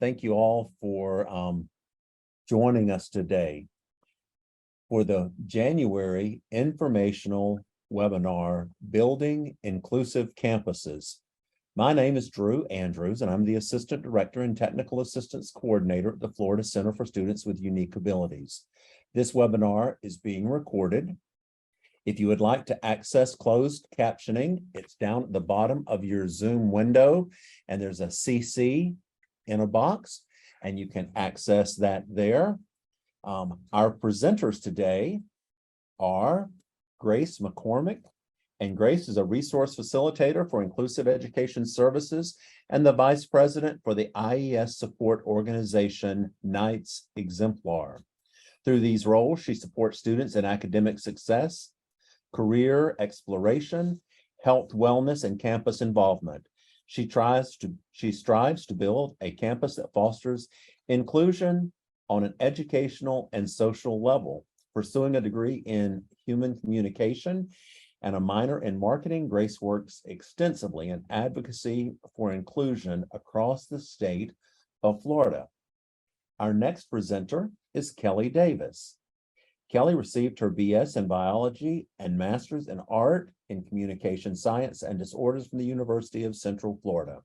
Thank you all for joining us today for the January informational webinar, Building Inclusive Campuses. My name is Drew Andrews, and I'm the Assistant Director and Technical Assistance Coordinator at the Florida Center for Students with Unique Abilities. This webinar is being recorded. If you would like to access closed captioning, it's down at the bottom of your Zoom window, and there's a CC in a box, and you can access that there. Our presenters today are Grace McCormick, and Grace is a resource facilitator for Inclusive Education Services and the Vice President for the IES support organization, Knights Exemplar. Through these roles, she supports students in academic success, career exploration, health, wellness, and campus involvement. She strives to build a campus that fosters inclusion on an educational and social level. Pursuing a degree in human communication and a minor in marketing, Grace works extensively in advocacy for inclusion across the state of Florida. Our next presenter is Kelly Davis. Kelly received her BS in biology and master's in art in communication science and disorders from the University of Central Florida.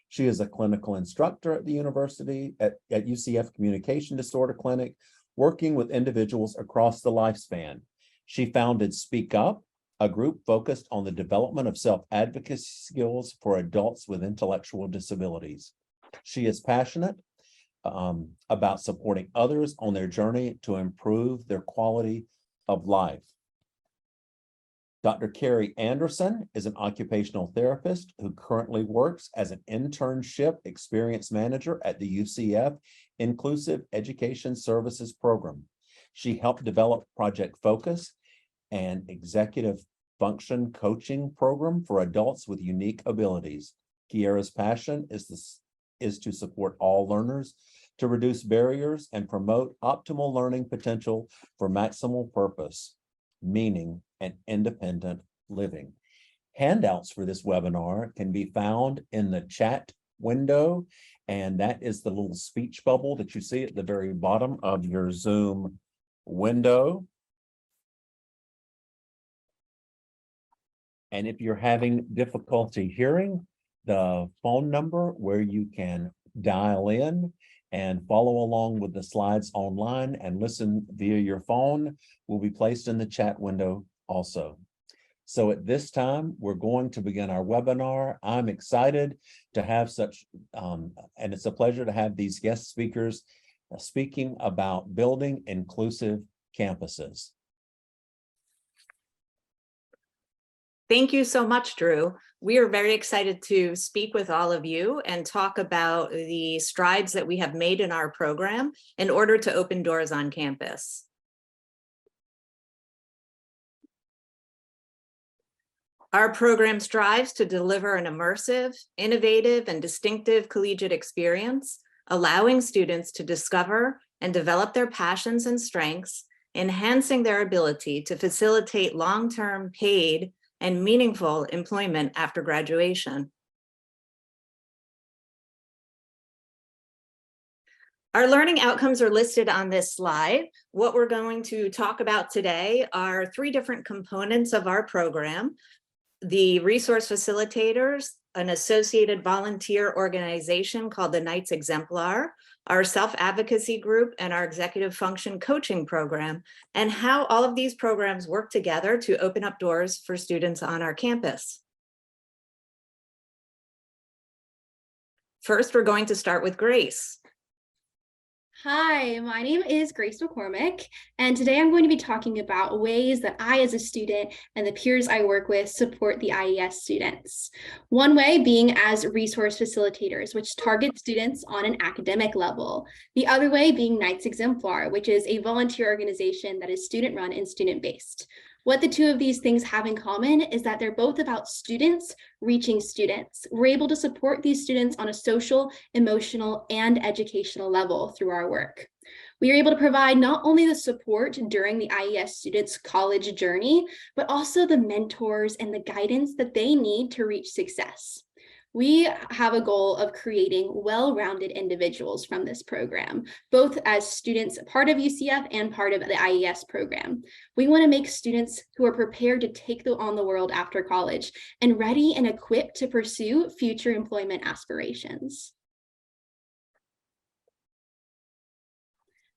She is a clinical instructor at the university at UCF Communication Disorder Clinic, working with individuals across the lifespan. She founded Speak Up, a group focused on the development of self-advocacy skills for adults with intellectual disabilities. She is passionate about supporting others on their journey to improve their quality of life. Dr. Carrie Anderson is an occupational therapist who currently works as an internship experience manager at the UCF Inclusive Education Services Program. She helped develop Project Focus, an executive function coaching program for adults with unique abilities. Kiera's passion is to support all learners, to reduce barriers and promote optimal learning potential for maximal purpose, meaning, and independent living. Handouts for this webinar can be found in the chat window, and that is the little speech bubble that you see at the very bottom of your Zoom window. And if you're having difficulty hearing, the phone number where you can dial in and follow along with the slides online and listen via your phone will be placed in the chat window also. So at this time, we're going to begin our webinar. I'm excited to have such, and it's a pleasure to have these guest speakers speaking about building inclusive campuses. Thank you so much, Drew. We are very excited to speak with all of you and talk about the strides that we have made in our program in order to open doors on campus. Our program strives to deliver an immersive, innovative, and distinctive collegiate experience, allowing students to discover and develop their passions and strengths, enhancing their ability to facilitate long-term paid and meaningful employment after graduation. Our learning outcomes are listed on this slide. What we're going to talk about today are 3 different components of our program: the resource facilitators, an associated volunteer organization called the Knights Exemplar, our self-advocacy group, and our executive function coaching program, and how all of these programs work together to open up doors for students on our campus. First, we're going to start with Grace. Hi, my name is Grace McCormick, and today I'm going to be talking about ways that I, as a student, and the peers I work with support the IES students. One way being as resource facilitators, which target students on an academic level. The other way being Knights Exemplar, which is a volunteer organization that is student-run and student-based. What the 2 of these things have in common is that they're both about students reaching students. We're able to support these students on a social, emotional, and educational level through our work. We are able to provide not only the support during the IES students' college journey, but also the mentors and the guidance that they need to reach success. We have a goal of creating well-rounded individuals from this program, both as students, part of UCF and part of the IES program. We want to make students who are prepared to take on the world after college and ready and equipped to pursue future employment aspirations.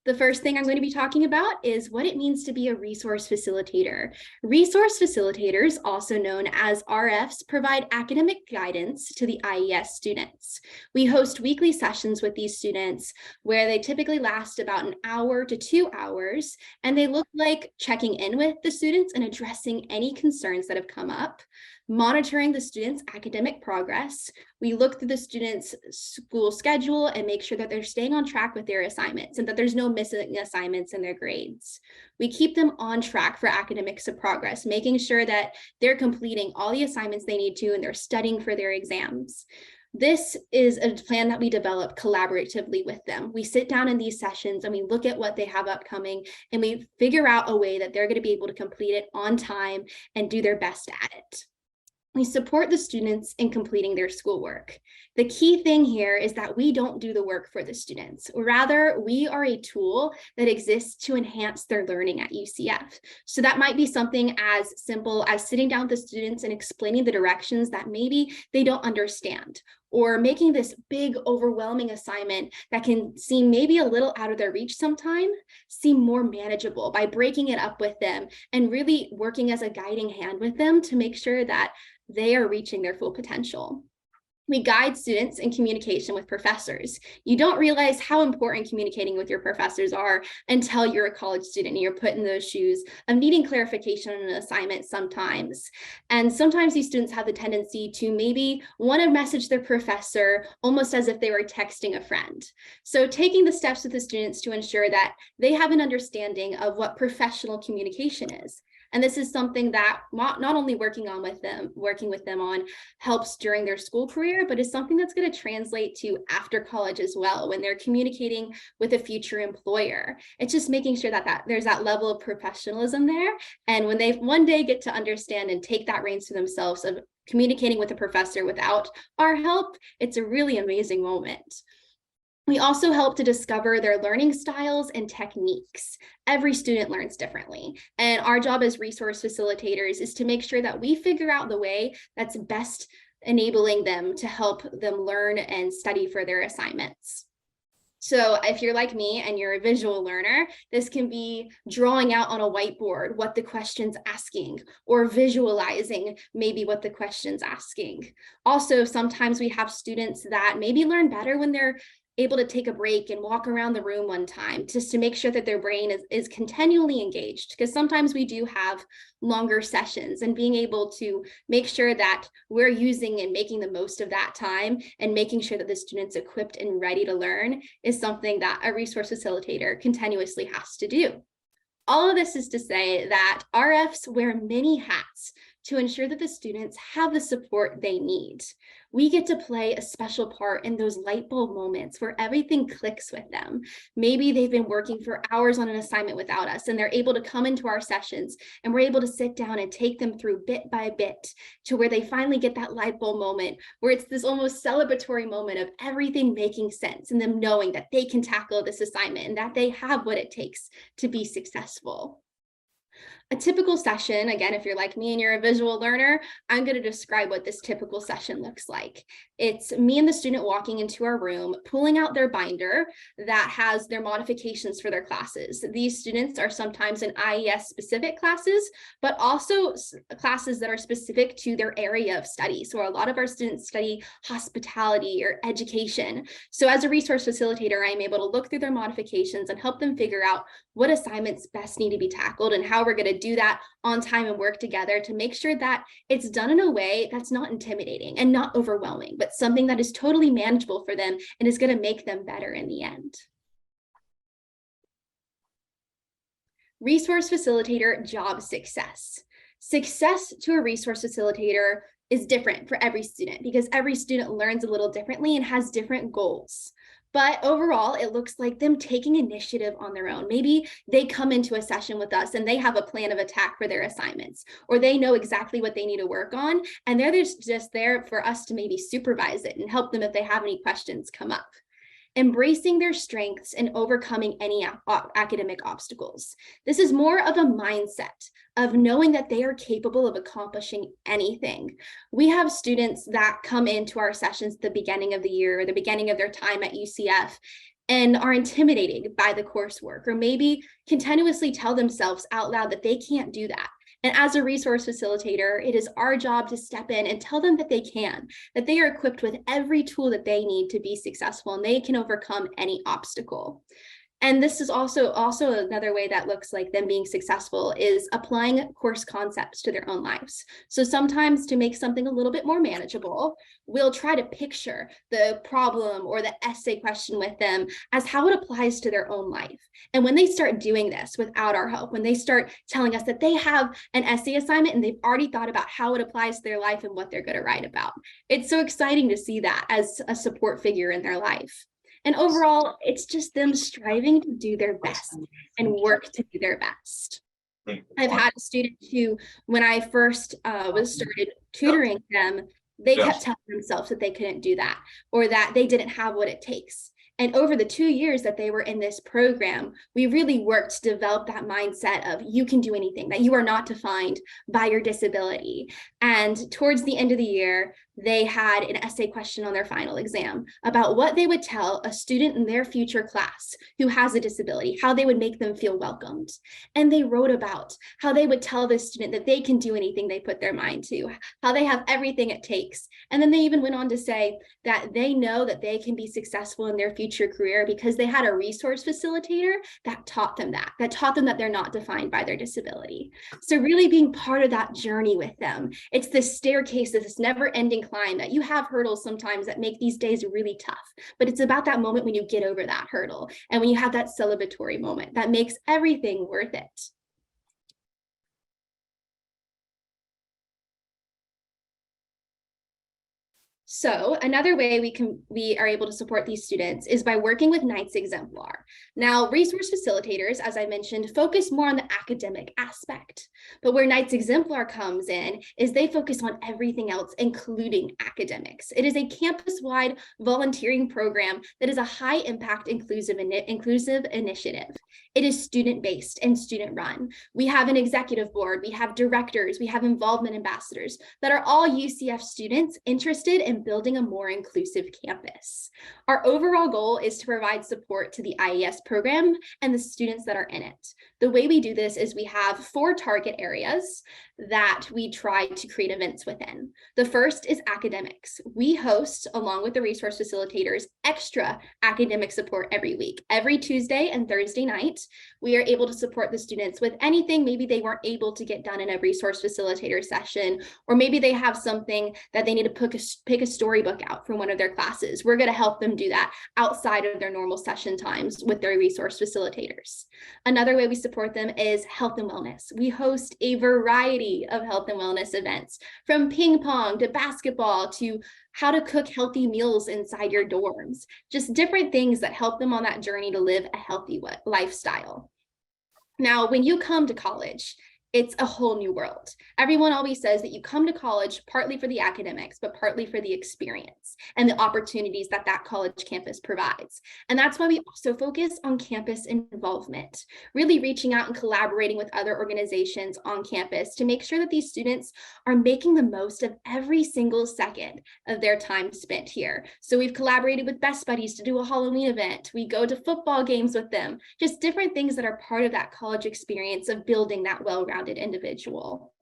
The first thing I'm going to be talking about is what it means to be a resource facilitator. Resource facilitators, also known as RFs, provide academic guidance to the IES students. We host weekly sessions with these students where they typically last about an hour to 2 hours, and they look like checking in with the students and addressing any concerns that have come up, monitoring the students' academic progress. We look through the students' school schedule and make sure that they're staying on track with their assignments and that there's no missing assignments in their grades. We keep them on track for academic progress, making sure that they're completing all the assignments they need to and they're studying for their exams. This is a plan that we develop collaboratively with them. We sit down in these sessions and we look at what they have upcoming and we figure out a way that they're going to be able to complete it on time and do their best at it. We support the students in completing their schoolwork. The key thing here is that we don't do the work for the students. Rather, we are a tool that exists to enhance their learning at UCF. So that might be something as simple as sitting down with the students and explaining the directions that maybe they don't understand, or making this big, overwhelming assignment that can seem maybe a little out of their reach sometime, seem more manageable by breaking it up with them and really working as a guiding hand with them to make sure that they are reaching their full potential. We guide students in communication with professors. You don't realize how important communicating with your professors are until you're a college student and you're put in those shoes of needing clarification on an assignment sometimes. And sometimes these students have the tendency to maybe want to message their professor almost as if they were texting a friend. So taking the steps with the students to ensure that they have an understanding of what professional communication is. And this is something that not only working with them on helps during their school career, but is something that's going to translate to after college as well when they're communicating with a future employer. It's just making sure that there's that level of professionalism there. And when they one day get to understand and take that reins to themselves of communicating with a professor without our help, it's a really amazing moment. We also help to discover their learning styles and techniques. Every student learns differently, and our job as resource facilitators is to make sure that we figure out the way that's best enabling them to help them learn and study for their assignments. So if you're like me and you're a visual learner, this can be drawing out on a whiteboard what the question's asking, or visualizing maybe what the question's asking. Also, sometimes we have students that maybe learn better when they're able to take a break and walk around the room one time just to make sure that their brain is continually engaged, because sometimes we do have longer sessions, and being able to make sure that we're using and making the most of that time and making sure that the student's equipped and ready to learn is something that a resource facilitator continuously has to do. All of this is to say that RFs wear many hats to ensure that the students have the support they need. We get to play a special part in those light bulb moments where everything clicks with them. Maybe they've been working for hours on an assignment without us, and they're able to come into our sessions, and we're able to sit down and take them through bit by bit to where they finally get that light bulb moment, where it's this almost celebratory moment of everything making sense and them knowing that they can tackle this assignment and that they have what it takes to be successful. A typical session, again, if you're like me and you're a visual learner, I'm going to describe what this typical session looks like. It's me and the student walking into our room, pulling out their binder that has their modifications for their classes. These students are sometimes in IES specific classes, but also classes that are specific to their area of study. So a lot of our students study hospitality or education. So as a resource facilitator, I'm able to look through their modifications and help them figure out what assignments best need to be tackled and how we're going to do that on time and work together to make sure that it's done in a way that's not intimidating and not overwhelming, but something that is totally manageable for them and is going to make them better in the end. Resource facilitator job success. Success to a resource facilitator is different for every student because every student learns a little differently and has different goals. But overall, it looks like them taking initiative on their own. Maybe they come into a session with us and they have a plan of attack for their assignments, or they know exactly what they need to work on, and they're just there for us to maybe supervise it and help them if they have any questions come up. Embracing their strengths and overcoming any academic obstacles. This is more of a mindset of knowing that they are capable of accomplishing anything. We have students that come into our sessions at the beginning of the year, or the beginning of their time at UCF, and are intimidated by the coursework, or maybe continuously tell themselves out loud that they can't do that. And as a resource facilitator, it is our job to step in and tell them that they can, that they are equipped with every tool that they need to be successful, and they can overcome any obstacle. And this is also another way that looks like them being successful is applying course concepts to their own lives. So sometimes to make something a little bit more manageable, we'll try to picture the problem or the essay question with them as how it applies to their own life. And when they start doing this without our help, when they start telling us that they have an essay assignment and they've already thought about how it applies to their life and what they're going to write about, it's so exciting to see that as a support figure in their life. And overall, it's just them striving to do their best and work to do their best. I've had a student who, when I first started tutoring them, they kept telling themselves that they couldn't do that, or that they didn't have what it takes. And over the 2 years that they were in this program, we really worked to develop that mindset of you can do anything, that you are not defined by your disability. And towards the end of the year, they had an essay question on their final exam about what they would tell a student in their future class who has a disability, how they would make them feel welcomed. And they wrote about how they would tell the student that they can do anything they put their mind to, how they have everything it takes. And then they even went on to say that they know that they can be successful in their future career because they had a resource facilitator that taught them that they're not defined by their disability. So really being part of that journey with them. It's this staircase, this never-ending climb, that you have hurdles sometimes that make these days really tough, but it's about that moment when you get over that hurdle and when you have that celebratory moment that makes everything worth it. So another way we are able to support these students is by working with Knight's Exemplar. Now, resource facilitators, as I mentioned, focus more on the academic aspect, but where Knight's Exemplar comes in is they focus on everything else, including academics. It is a campus-wide volunteering program that is a high-impact inclusive initiative. It is student-based and student-run. We have an executive board, we have directors, we have involvement ambassadors that are all UCF students interested in building a more inclusive campus. Our overall goal is to provide support to the IES program and the students that are in it. The way we do this is we have 4 target areas that we try to create events within. The first is academics. We host, along with the resource facilitators, extra academic support every week. Every Tuesday and Thursday night, we are able to support the students with anything maybe they weren't able to get done in a resource facilitator session, or maybe they have something that they need to pick a storybook out from one of their classes. We're going to help them do that outside of their normal session times with their resource facilitators. Another way we support them is health and wellness. We host a variety of health and wellness events, from ping pong to basketball to how to cook healthy meals inside your dorms, just different things that help them on that journey to live a healthy lifestyle. Now, when you come to college, it's a whole new world. Everyone always says that you come to college partly for the academics, but partly for the experience and the opportunities that that college campus provides. And that's why we also focus on campus involvement, really reaching out and collaborating with other organizations on campus to make sure that these students are making the most of every single second of their time spent here. So we've collaborated with Best Buddies to do a Halloween event. We go to football games with them, just different things that are part of that college experience of building that well-rounded individual.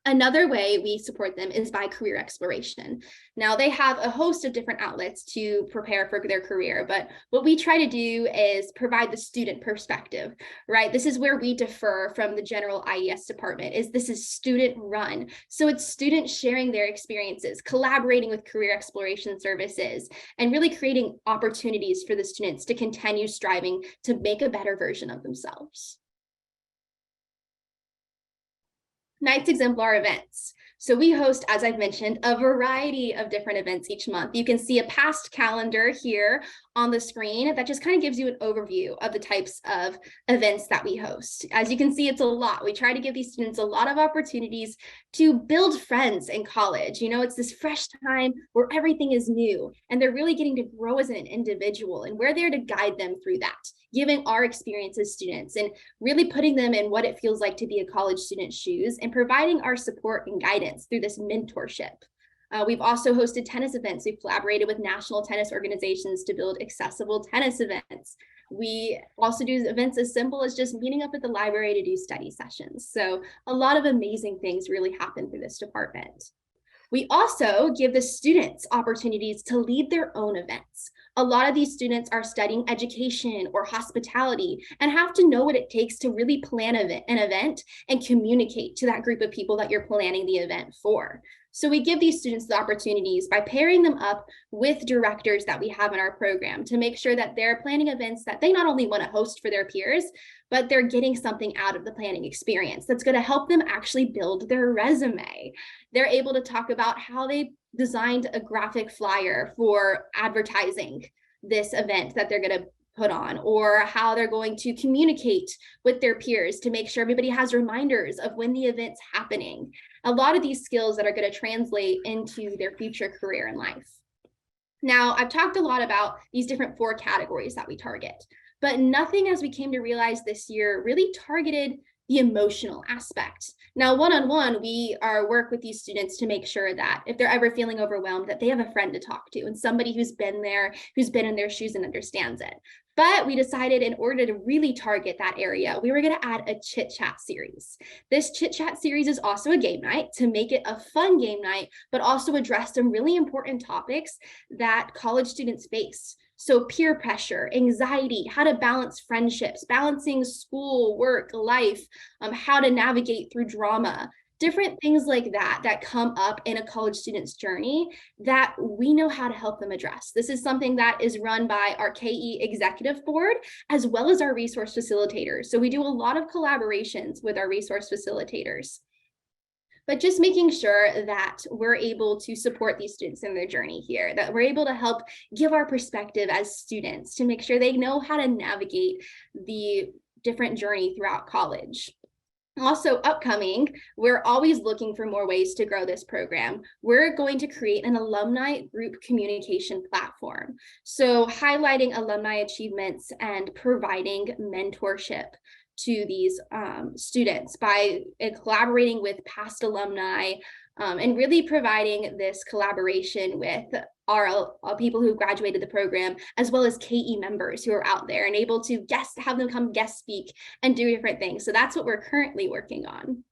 Another way we support them is by career exploration. Now, they have a host of different outlets to prepare for their career, but what we try to do is provide the student perspective, right? This is where we differ from the general IES department, this is student run. So it's students sharing their experiences, collaborating with career exploration services, and really creating opportunities for the students to continue striving to make a better version of themselves. Knight's Exemplar events. So we host, as I've mentioned, a variety of different events each month. You can see a past calendar here on the screen that just kind of gives you an overview of the types of events that we host. As you can see, it's a lot. We try to give these students a lot of opportunities to build friends in college. You know, it's this fresh time where everything is new and they're really getting to grow as an individual, and we're there to guide them through that, giving our experience as students and really putting them in what it feels like to be a college student's shoes and providing our support and guidance through this mentorship. We've also hosted tennis events. We've collaborated with national tennis organizations to build accessible tennis events. We also do events as simple as just meeting up at the library to do study sessions. So a lot of amazing things really happen through this department. We also give the students opportunities to lead their own events. A lot of these students are studying education or hospitality and have to know what it takes to really plan an event and communicate to that group of people that you're planning the event for. So we give these students the opportunities by pairing them up with directors that we have in our program to make sure that they're planning events that they not only want to host for their peers, but they're getting something out of the planning experience that's going to help them actually build their resume. They're able to talk about how they designed a graphic flyer for advertising this event that they're going to put on, or how they're going to communicate with their peers to make sure everybody has reminders of when the event's happening. A lot of these skills that are going to translate into their future career in life. Now, I've talked a lot about these different 4 categories that we target, but nothing, as we came to realize this year, really targeted the emotional aspect. Now, one-on-one, we work with these students to make sure that if they're ever feeling overwhelmed, that they have a friend to talk to and somebody who's been there, who's been in their shoes and understands it. But we decided in order to really target that area, we were going to add a chit chat series. This chit chat series is also a game night to make it a fun game night, but also address some really important topics that college students face. So peer pressure, anxiety, how to balance friendships, balancing school, work, life, how to navigate through drama, different things like that that come up in a college student's journey that we know how to help them address. This is something that is run by our KE executive board, as well as our resource facilitators. So we do a lot of collaborations with our resource facilitators, but just making sure that we're able to support these students in their journey here, that we're able to help give our perspective as students to make sure they know how to navigate the different journey throughout college. Also upcoming, we're always looking for more ways to grow this program. We're going to create an alumni group communication platform. So highlighting alumni achievements and providing mentorship to these students by collaborating with past alumni and really providing this collaboration with our people who graduated the program, as well as KE members who are out there and able to have them come guest speak and do different things. So that's what we're currently working on.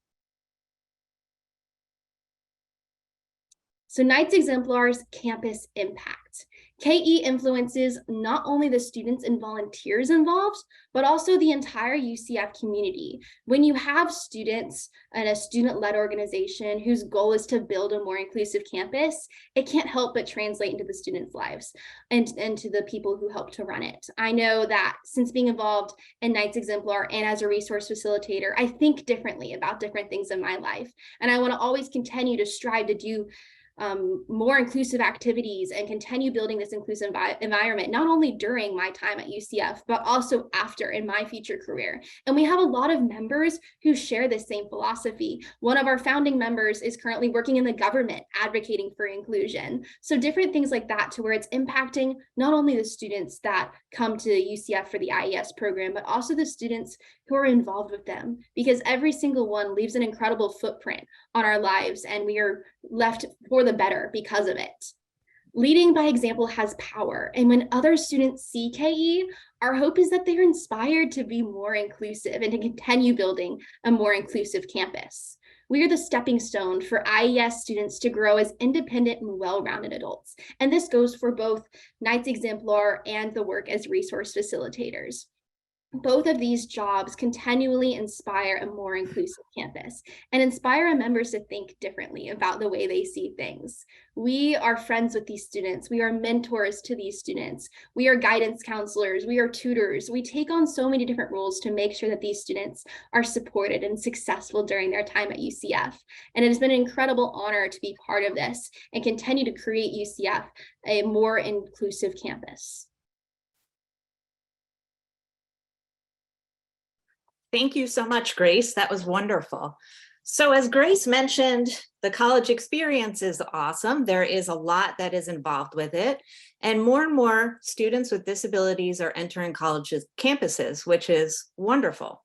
So Knights Exemplar's campus impact. KE influences not only the students and volunteers involved, but also the entire UCF community. When you have students and a student-led organization whose goal is to build a more inclusive campus, it can't help but translate into the students' lives and to the people who help to run it. I know that since being involved in Knights Exemplar and as a resource facilitator, I think differently about different things in my life. And I want to always continue to strive to do more inclusive activities and continue building this inclusive environment, not only during my time at UCF, but also after in my future career. And we have a lot of members who share this same philosophy. One of our founding members is currently working in the government advocating for inclusion. So different things like that, to where it's impacting not only the students that come to UCF for the IES program, but also the students who are involved with them, because every single one leaves an incredible footprint on our lives, and we are left for the better because of it. Leading by example has power, and when other students see KE, our hope is that they're inspired to be more inclusive and to continue building a more inclusive campus. We are the stepping stone for IES students to grow as independent and well-rounded adults, and this goes for both Knights Exemplar and the work as resource facilitators. Both of these jobs continually inspire a more inclusive campus and inspire our members to think differently about the way they see things. We are friends with these students. We are mentors to these students. We are guidance counselors. We are tutors. We take on so many different roles to make sure that these students are supported and successful during their time at UCF. And it has been an incredible honor to be part of this and continue to create UCF a more inclusive campus. Thank you so much, Grace. That was wonderful. So as Grace mentioned, the college experience is awesome. There is a lot that is involved with it. And more students with disabilities are entering colleges, campuses, which is wonderful.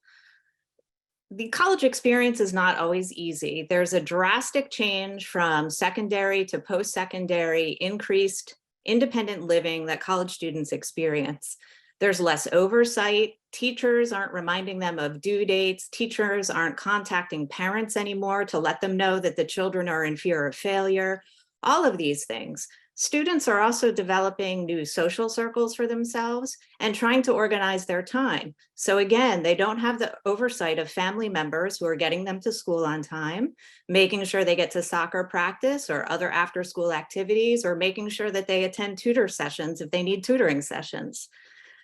The college experience is not always easy. There's a drastic change from secondary to post-secondary, increased independent living that college students experience. There's less oversight. Teachers aren't reminding them of due dates. Teachers aren't contacting parents anymore to let them know that the children are in fear of failure. All of these things. Students are also developing new social circles for themselves and trying to organize their time. So again, they don't have the oversight of family members who are getting them to school on time, making sure they get to soccer practice or other after-school activities, or making sure that they attend tutor sessions if they need tutoring sessions.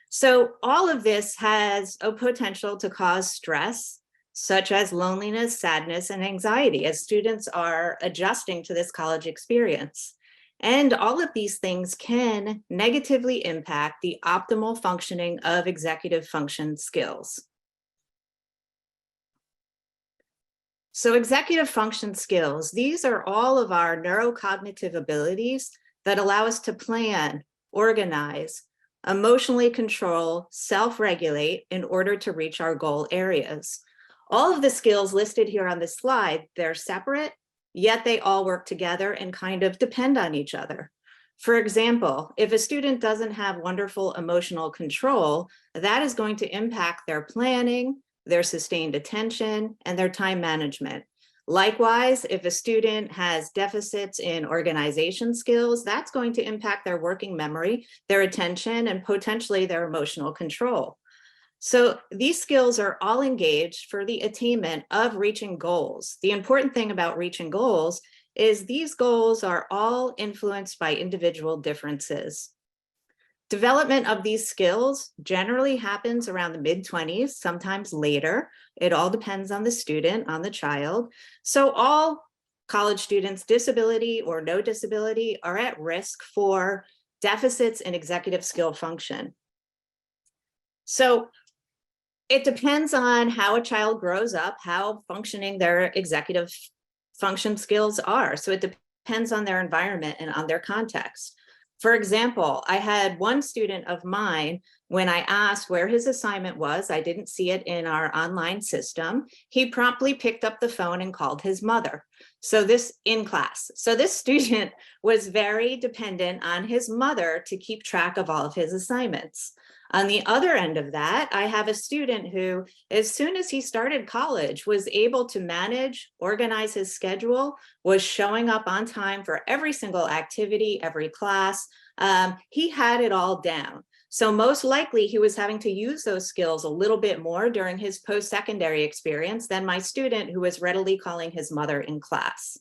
So all of this has a potential to cause stress, such as loneliness, sadness, and anxiety as students are adjusting to this college experience. And all of these things can negatively impact the optimal functioning of executive function skills. So executive function skills, these are all of our neurocognitive abilities that allow us to plan, organize, emotionally control, self-regulate in order to reach our goal areas. All of the skills listed here on this slide, they're separate, yet they all work together and kind of depend on each other. For example, if a student doesn't have wonderful emotional control, that is going to impact their planning, their sustained attention, and their time management. Likewise, if a student has deficits in organization skills, that's going to impact their working memory, their attention, and potentially their emotional control. So these skills are all engaged for the attainment of reaching goals. The important thing about reaching goals is these goals are all influenced by individual differences. Development of these skills generally happens around the mid-20s, sometimes later. It all depends on the student, on the child. So all college students, disability or no disability, are at risk for deficits in executive skill function. So it depends on how a child grows up, how functioning their executive function skills are. So it depends on their environment and on their context. For example, I had one student of mine, when I asked where his assignment was, I didn't see it in our online system. He promptly picked up the phone and called his mother. So this in class. So this student was very dependent on his mother to keep track of all of his assignments. On the other end of that, I have a student who, as soon as he started college, was able to manage, organize his schedule, was showing up on time for every single activity, every class. He had it all down. So most likely he was having to use those skills a little bit more during his post-secondary experience than my student who was readily calling his mother in class.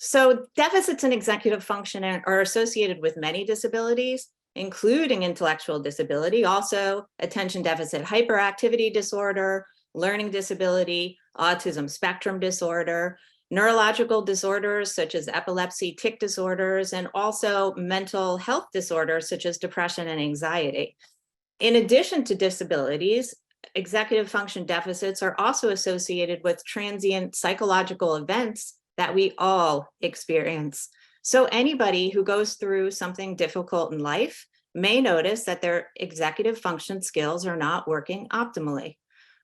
So deficits in executive function are associated with many disabilities, including intellectual disability, also attention deficit hyperactivity disorder, learning disability, autism spectrum disorder, neurological disorders such as epilepsy, tic disorders, and also mental health disorders such as depression and anxiety. In addition to disabilities, executive function deficits are also associated with transient psychological events that we all experience. So anybody who goes through something difficult in life may notice that their executive function skills are not working optimally.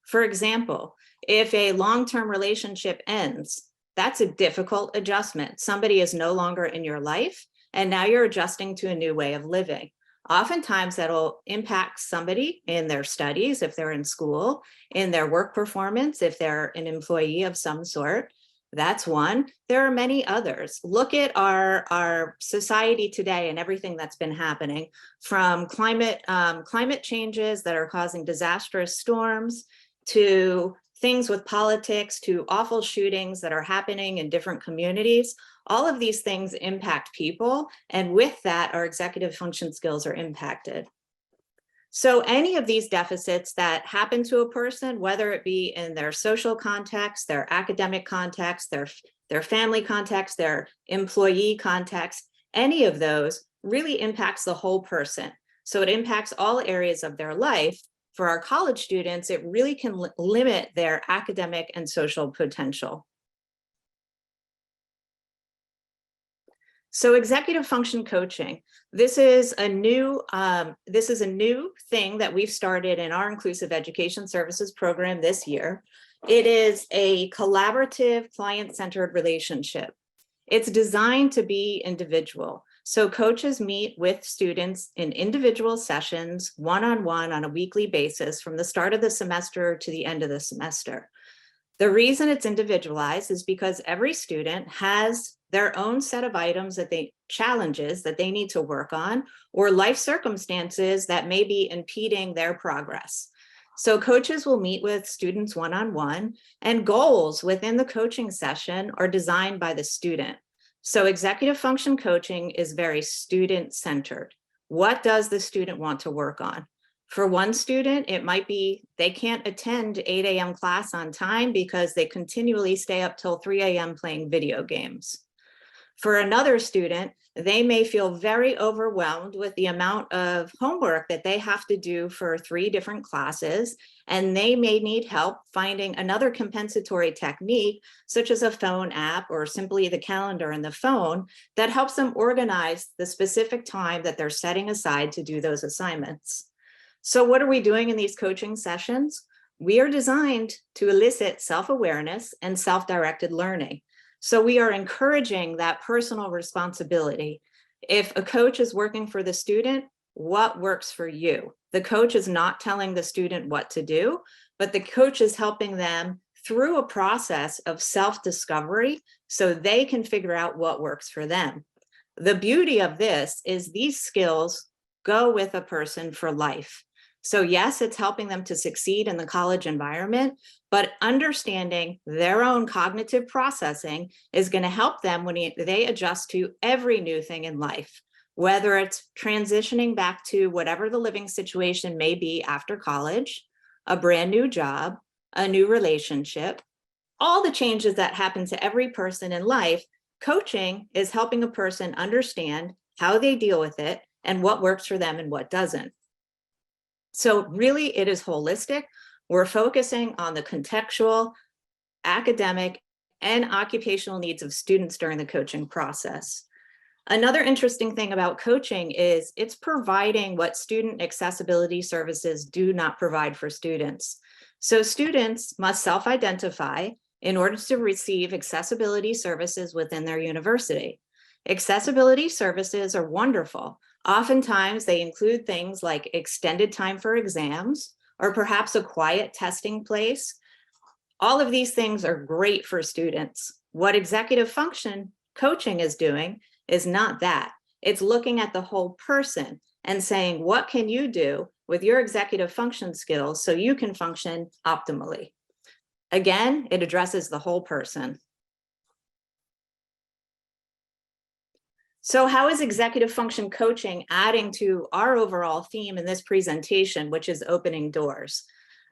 For example, if a long-term relationship ends, that's a difficult adjustment. Somebody is no longer in your life, and now you're adjusting to a new way of living. Oftentimes that'll impact somebody in their studies, if they're in school, in their work performance, if they're an employee of some sort. That's one. There are many others. Look at our society today and everything that's been happening, from climate changes that are causing disastrous storms, to things with politics, to awful shootings that are happening in different communities. All of these things impact people, and with that, our executive function skills are impacted. So any of these deficits that happen to a person, whether it be in their social context, their academic context, their family context, their employee context, any of those really impacts the whole person. So it impacts all areas of their life. For our college students, it really can limit their academic and social potential. So executive function coaching, this is a new thing that we've started in our inclusive education services program this year. It is a collaborative client-centered relationship. It's designed to be individual. So coaches meet with students in individual sessions, one-on-one on a weekly basis from the start of the semester to the end of the semester. The reason it's individualized is because every student has their own set of items challenges that they need to work on, or life circumstances that may be impeding their progress. So coaches will meet with students one-on-one, and goals within the coaching session are designed by the student. So executive function coaching is very student-centered. What does the student want to work on? For one student, it might be they can't attend 8 a.m. class on time because they continually stay up till 3 a.m. playing video games. For another student, they may feel very overwhelmed with the amount of homework that they have to do for 3 different classes, and they may need help finding another compensatory technique, such as a phone app or simply the calendar in the phone, that helps them organize the specific time that they're setting aside to do those assignments. So what are we doing in these coaching sessions? We are designed to elicit self-awareness and self-directed learning. So we are encouraging that personal responsibility. If a coach is working for the student, what works for you? The coach is not telling the student what to do, but the coach is helping them through a process of self-discovery so they can figure out what works for them. The beauty of this is these skills go with a person for life. So yes, it's helping them to succeed in the college environment, but understanding their own cognitive processing is going to help them when they adjust to every new thing in life, whether it's transitioning back to whatever the living situation may be after college, a brand new job, a new relationship, all the changes that happen to every person in life. Coaching is helping a person understand how they deal with it and what works for them and what doesn't. So really, it is holistic. We're focusing on the contextual, academic, and occupational needs of students during the coaching process. Another interesting thing about coaching is it's providing what student accessibility services do not provide for students. So students must self-identify in order to receive accessibility services within their university. Accessibility services are wonderful. Oftentimes, they include things like extended time for exams, or perhaps a quiet testing place. All of these things are great for students. What executive function coaching is doing is not that. It's looking at the whole person and saying, what can you do with your executive function skills so you can function optimally? Again, it addresses the whole person. So how is executive function coaching adding to our overall theme in this presentation, which is opening doors?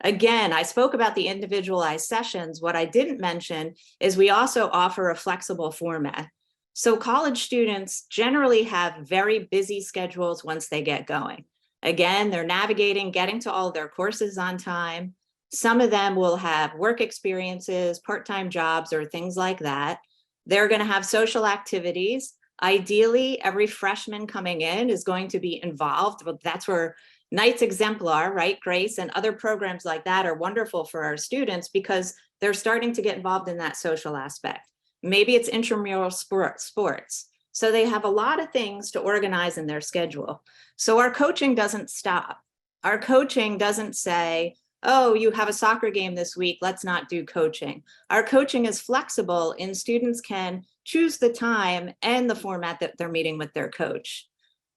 Again, I spoke about the individualized sessions. What I didn't mention is we also offer a flexible format. So college students generally have very busy schedules once they get going. Again, they're navigating, getting to all their courses on time. Some of them will have work experiences, part-time jobs, or things like that. They're going to have social activities. Ideally, every freshman coming in is going to be involved. But that's where Knight's Exemplar, right, Grace, and other programs like that are wonderful for our students because they're starting to get involved in that social aspect. Maybe it's intramural sports. So they have a lot of things to organize in their schedule. So our coaching doesn't stop. Our coaching doesn't say, oh, you have a soccer game this week, let's not do coaching. Our coaching is flexible and students can choose the time and the format that they're meeting with their coach.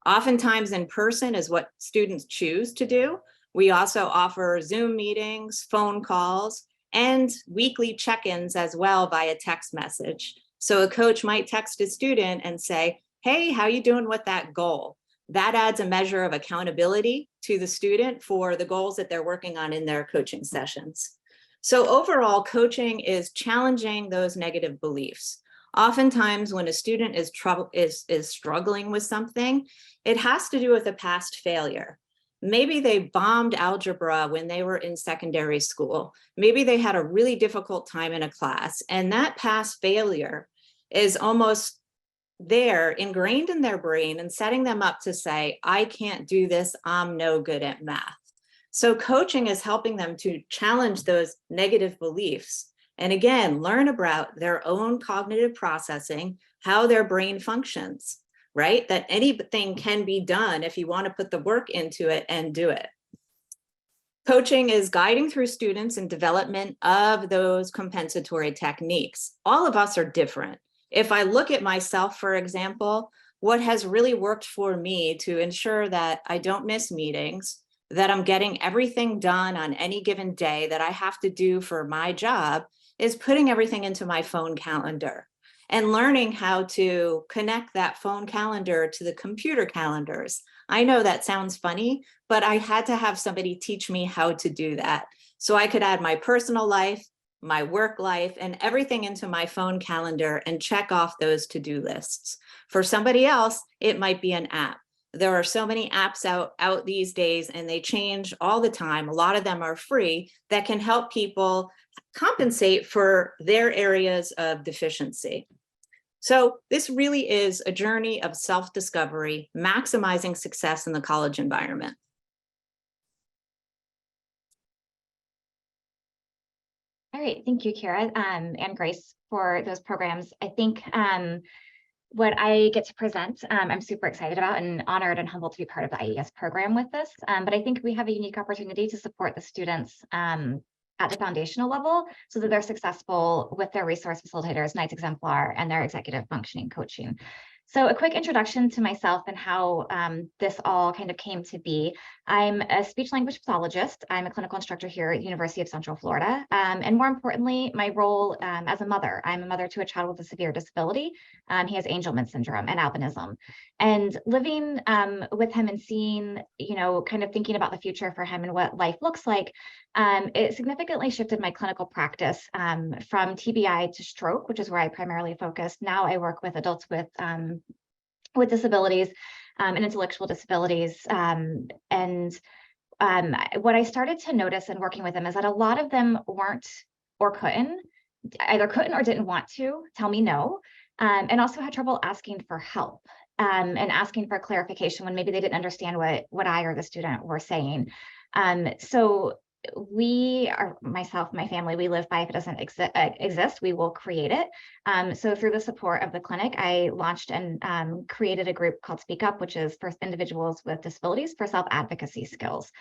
Oftentimes in person is what students choose to do. We also offer Zoom meetings, phone calls, and weekly check-ins as well via text message. So a coach might text a student and say, hey, how you doing with that goal? That adds a measure of accountability to the student for the goals that they're working on in their coaching sessions. So overall, coaching is challenging those negative beliefs. Oftentimes when a student is struggling with something, it has to do with a past failure. Maybe they bombed algebra when they were in secondary school. Maybe they had a really difficult time in a class, and that past failure is almost there, ingrained in their brain, and setting them up to say, I can't do this, I'm no good at math. So coaching is helping them to challenge those negative beliefs. And again, learn about their own cognitive processing, how their brain functions, right? That anything can be done if you want to put the work into it and do it. Coaching is guiding through students in development of those compensatory techniques. All of us are different. If I look at myself, for example, what has really worked for me to ensure that I don't miss meetings, that I'm getting everything done on any given day that I have to do for my job, is putting everything into my phone calendar and learning how to connect that phone calendar to the computer calendars. I know that sounds funny, but I had to have somebody teach me how to do that. So I could add my personal life, my work life, and everything into my phone calendar and check off those to-do lists. For somebody else, it might be an app. There are so many apps out these days, and they change all the time. A lot of them are free that can help people compensate for their areas of deficiency. So this really is a journey of self-discovery, maximizing success in the college environment. All right, thank you, Kira and Grace, for those programs. I think what I get to present, I'm super excited about and honored and humbled to be part of the IES program with this. But I think we have a unique opportunity to support the students at the foundational level so that they're successful with their resource facilitators, Knights Exemplar, and their executive functioning coaching. So a quick introduction to myself and how this all kind of came to be. I'm a speech language pathologist. I'm a clinical instructor here at the University of Central Florida. And more importantly, my role as a mother. I'm a mother to a child with a severe disability. He has Angelman syndrome and albinism. And living with him and seeing, kind of thinking about the future for him and what life looks like, it significantly shifted my clinical practice from TBI to stroke, which is where I primarily focus. Now I work with adults with disabilities and intellectual disabilities. What I started to notice in working with them is that a lot of them weren't or either couldn't or didn't want to tell me no, and also had trouble asking for help and asking for clarification when maybe they didn't understand what I or the student were saying. So we are, myself, my family, we live by if it doesn't exist, we will create it. So through the support of the clinic, I launched and created a group called Speak Up, which is for individuals with disabilities for self-advocacy skills.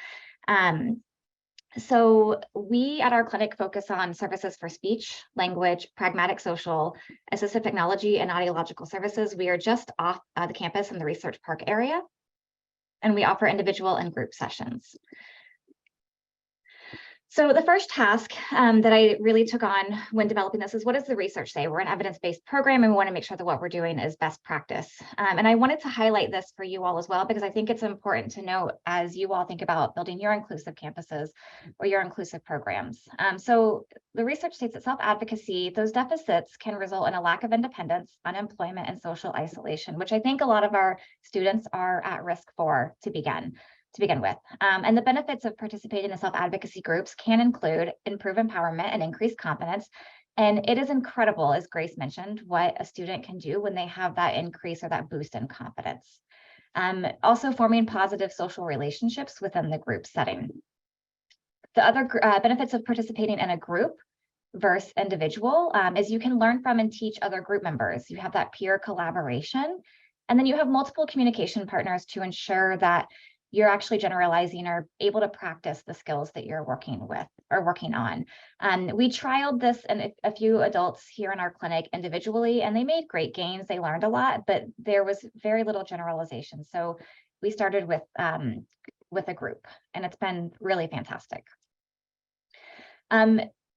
So we at our clinic focus on services for speech, language, pragmatic social, assistive technology, and audiological services. We are just off the campus in the Research Park area, and we offer individual and group sessions. So the first task that I really took on when developing this is, what does the research say? We're an evidence-based program and we want to make sure that what we're doing is best practice. And I wanted to highlight this for you all as well, because I think it's important to note as you all think about building your inclusive campuses or your inclusive programs. So the research states that self-advocacy, those deficits can result in a lack of independence, unemployment, and social isolation, which I think a lot of our students are at risk for to begin with. And the benefits of participating in self-advocacy groups can include improved empowerment and increased confidence. And it is incredible, as Grace mentioned, what a student can do when they have that increase or that boost in confidence. Also forming positive social relationships within the group setting. The other benefits of participating in a group versus individual is you can learn from and teach other group members. You have that peer collaboration, and then you have multiple communication partners to ensure that you're actually generalizing or able to practice the skills that you're working with or working on. We trialed this in a few adults here in our clinic individually, and they made great gains. They learned a lot, but there was very little generalization. So we started with a group, and it's been really fantastic.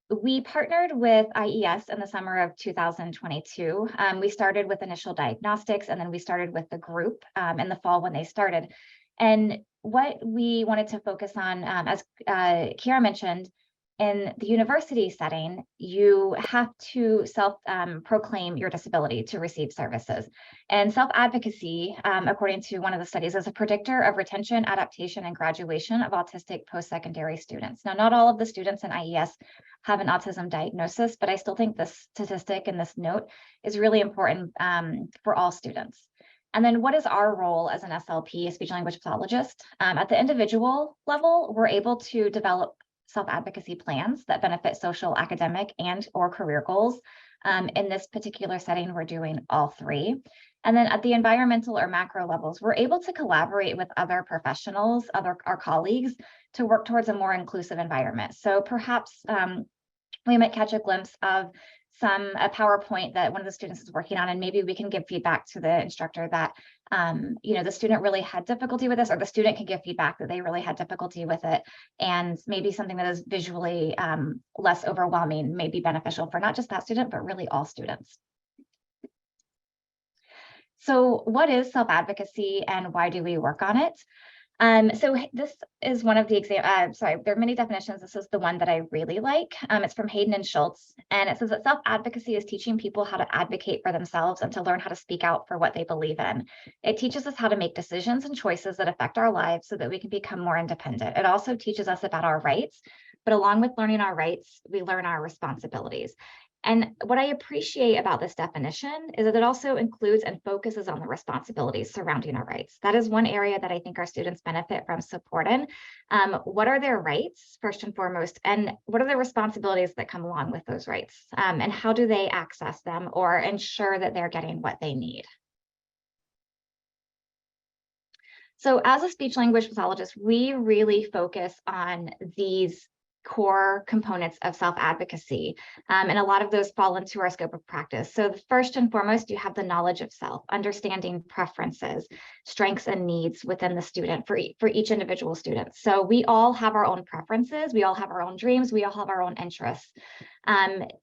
We partnered with IES in the summer of 2022. We started with initial diagnostics, and then we started with the group in the fall when they started. And what we wanted to focus on, as Kira mentioned, In the university setting, you have to self-proclaim your disability to receive services. And self-advocacy, according to one of the studies, is a predictor of retention, adaptation, and graduation of autistic post-secondary students. Now, not all of the students in IES have an autism diagnosis, but I still think this statistic and this note is really important for all students. And then what is our role as an SLP, a speech language pathologist? At the individual level, we're able to develop self-advocacy plans that benefit social, academic, and or career goals. In this particular setting, we're doing all three. And then at the environmental or macro levels, we're able to collaborate with other professionals, our colleagues, to work towards a more inclusive environment. So perhaps we might catch a glimpse of a PowerPoint that one of the students is working on, and maybe we can give feedback to the instructor that the student really had difficulty with this, or the student can give feedback that they really had difficulty with it, and maybe something that is visually less overwhelming may be beneficial for not just that student, but really all students. So what is self-advocacy and why do we work on it? So this is one of the there are many definitions. This is the one that I really like. It's from Hayden and Schultz, and it says that self-advocacy is teaching people how to advocate for themselves and to learn how to speak out for what they believe in. It teaches us how to make decisions and choices that affect our lives so that we can become more independent. It also teaches us about our rights, but along with learning our rights, we learn our responsibilities. And what I appreciate about this definition is that it also includes and focuses on the responsibilities surrounding our rights. That is one area that I think our students benefit from support in. What are their rights, first and foremost, and what are the responsibilities that come along with those rights? And how do they access them or ensure that they're getting what they need? So as a speech language pathologist, we really focus on these core components of self-advocacy. And a lot of those fall into our scope of practice. So first and foremost, you have the knowledge of self, understanding preferences, strengths and needs within the student for each individual student. So we all have our own preferences, we all have our own dreams, we all have our own interests.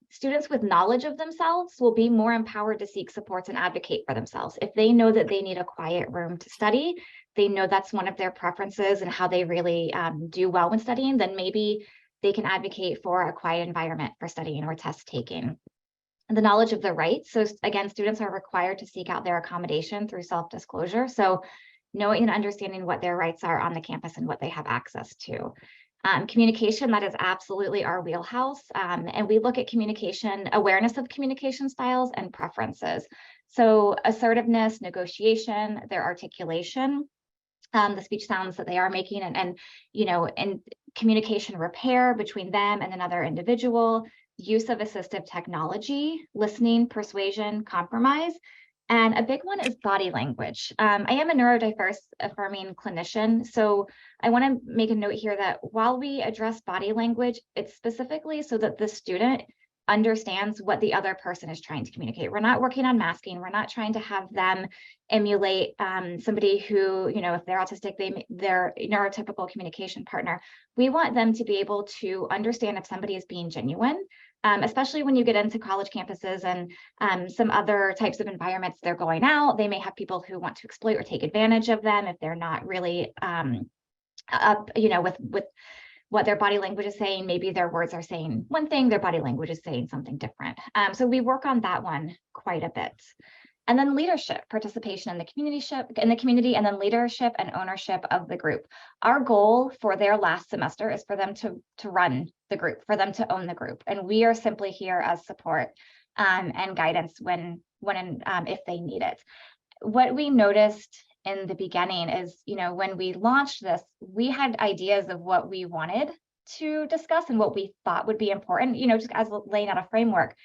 Students with knowledge of themselves will be more empowered to seek supports and advocate for themselves. If they know that they need a quiet room to study, they know that's one of their preferences and how they really do well when studying, then maybe they can advocate for a quiet environment for studying or test taking. And the knowledge of the rights. So again, students are required to seek out their accommodation through self-disclosure. So knowing and understanding what their rights are on the campus and what they have access to. Communication, that is absolutely our wheelhouse. And we look at communication, awareness of communication styles and preferences. So assertiveness, negotiation, their articulation, the speech sounds that they are making, and communication repair between them and another individual, use of assistive technology, listening, persuasion, compromise. And a big one is body language. I am a neurodiverse affirming clinician, so I want to make a note here that while we address body language, it's specifically so that the student understands what the other person is trying to communicate. We're not working on masking. We're not trying to have them emulate somebody who, if they're autistic, their neurotypical communication partner. We want them to be able to understand if somebody is being genuine, especially when you get into college campuses and some other types of environments. They're going out. They may have people who want to exploit or take advantage of them if they're not really up, with what their body language is saying. Maybe their words are saying one thing, their body language is saying something different. So we work on that one quite a bit. And then leadership, participation in the community, and then leadership and ownership of the group. Our goal for their last semester is for them to run the group, for them to own the group. And we are simply here as support and guidance when if they need it. What we noticed in the beginning is, when we launched this, we had ideas of what we wanted to discuss and what we thought would be important, just as laying out a framework.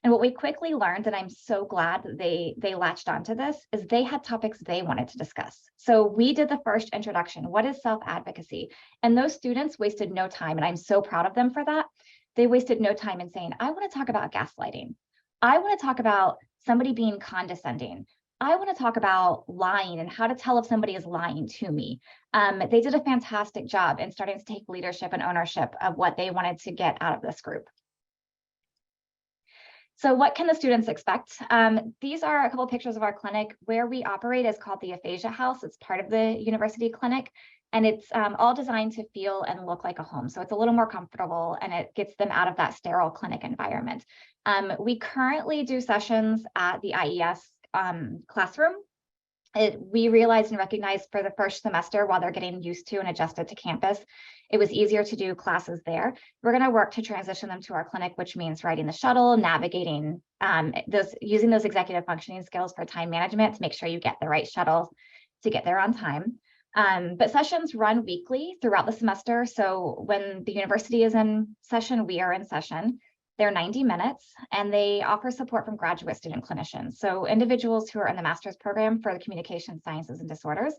And what we quickly learned, and I'm so glad that they latched onto this, is they had topics they wanted to discuss. So we did the first introduction. What is self-advocacy? And those students wasted no time, and I'm so proud of them for that. They wasted no time in saying, I want to talk about gaslighting. I want to talk about somebody being condescending. I want to talk about lying and how to tell if somebody is lying to me. They did a fantastic job in starting to take leadership and ownership of what they wanted to get out of this group. So what can the students expect? These are a couple of pictures of our clinic. Where we operate is called the Aphasia House. It's part of the university clinic. And it's all designed to feel and look like a home. So it's a little more comfortable and it gets them out of that sterile clinic environment. We currently do sessions at the IES classroom. We realized and recognized for the first semester, while they're getting used to and adjusted to campus, it was easier to do classes there. We're going to work to transition them to our clinic, which means riding the shuttle, navigating using those executive functioning skills for time management to make sure you get the right shuttle to get there on time. But sessions run weekly throughout the semester. So when the university is in session, we are in session. They're 90 minutes and they offer support from graduate student clinicians. So individuals who are in the master's program for the communication sciences and disorders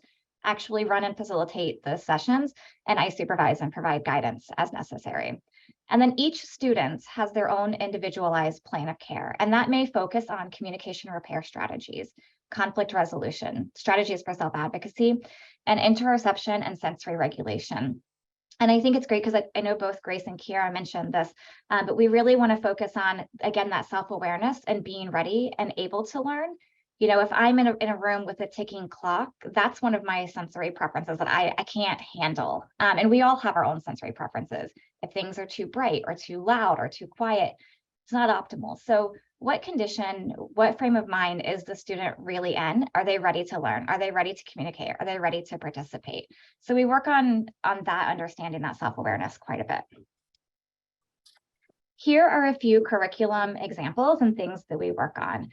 actually run and facilitate the sessions, and I supervise and provide guidance as necessary. And then each student has their own individualized plan of care, and that may focus on communication repair strategies, conflict resolution, strategies for self-advocacy, and interoception and sensory regulation. And I think it's great because I know both Grace and Kiara mentioned this, but we really want to focus on, again, that self-awareness and being ready and able to learn. You know, if I'm in a room with a ticking clock, that's one of my sensory preferences that I can't handle. And we all have our own sensory preferences. If things are too bright or too loud or too quiet, it's not optimal. So what condition, what frame of mind is the student really in? Are they ready to learn? Are they ready to communicate? Are they ready to participate? So we work on that understanding, that self-awareness quite a bit. Here are a few curriculum examples and things that we work on.